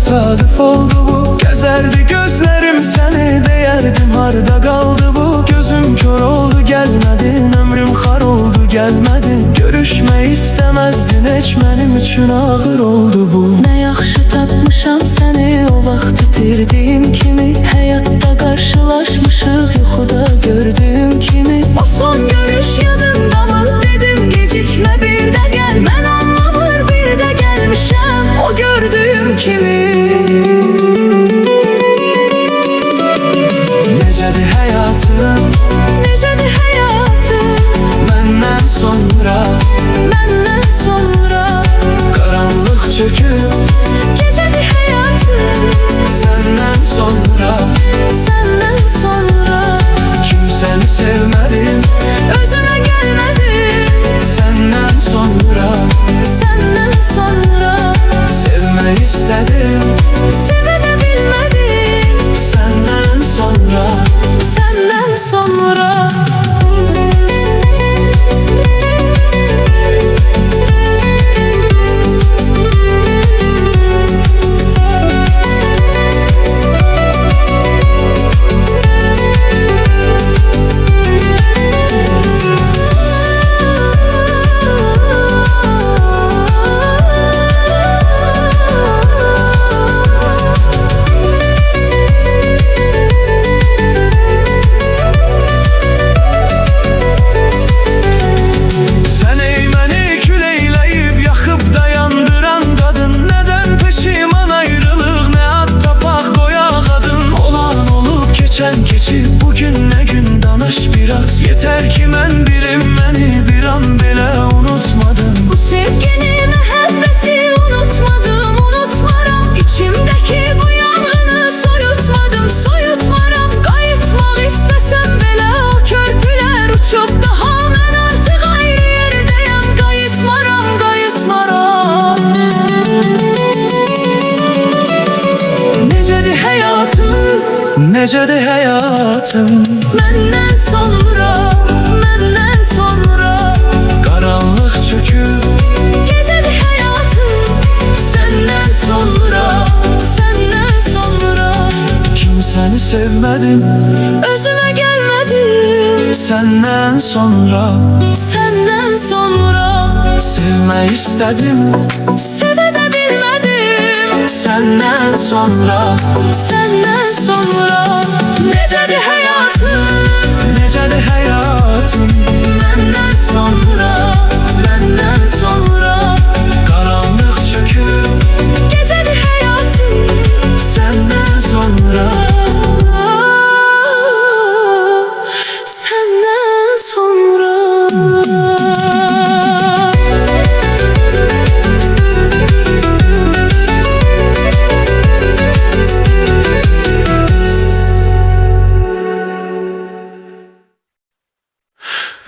Tesadüf oldu bu. Gezerdi gözlerim seni, deyerdim harda kaldı bu. Gözüm kör oldu gelmedin, ömrüm har oldu gelmedin. Görüşme istemezdin, hiç benim üçün ağır oldu bu. Ne yaxşı tapmışam seni, o vaxt itirdiyim kimi. Həyatda qarşılaşmışıq, yuxuda gördüyüm kimi. O son görüş yadındamı, dedim gecikme bir də gəl. Mən anlamır bir də gəlmişəm, o gördüyüm kimi. Necədir həyatım, necədir həyatım, məndən sonra, məndən sonra. qaranlıq çöküb, Gecədir həyatım, səndən sonra, səndən sonra. kimsəni sevmədim, Özümə gəlmədim, səndən sonra, səndən sonra. sevmək istədim, Sevə də bilmədim, səndən sonra. səndən sonra. Keçib bugün nə gün danış biraz. Yeter ki mən bilim, məni bir an belə unutmadın. Bu sevgini, məhəbbəti unutmadım, unutmaram. İçimdəki bu yanğını soyutmadım, soyutmaram. Qayıtmaq istəsəm belə o körpülər uçub daha. Mən artıq ayrı yerdəyəm, qayıtmaram, qayıtmaram. Necədir həyatım, necədir həyatım, məndən sonra, məndən sonra. qaranlıq çöküb, Gecədir həyatım, səndən sonra, səndən sonra. kimsəni sevmədim, Özümə gəlmədim, səndən sonra, səndən sonra. sevmək istədim, Sevə də bilmədim, səndən sonra, səndən sonra. Necədir həyatım, necədir həyatım, məndən sonra, məndən sonra. qaranlıq çöküb, Gecədir həyatım, səndən sonra. səndən sonra.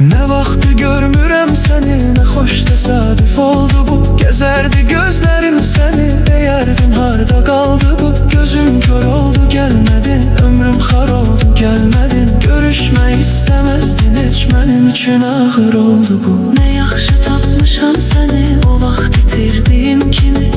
Nə vaxtı görmürəm səni, nə xoş təsadüf oldu bu. Gezerdi gözlerim səni, deyərdin harda qaldı bu. Gözüm kör oldu gelmedin, ömrüm har oldu gelmedin. Görüşmək istəməzdin, heç mənim üçün ağır oldu bu. Ne yaxşı tapmışam səni, o vaxt itirdiyim kimi.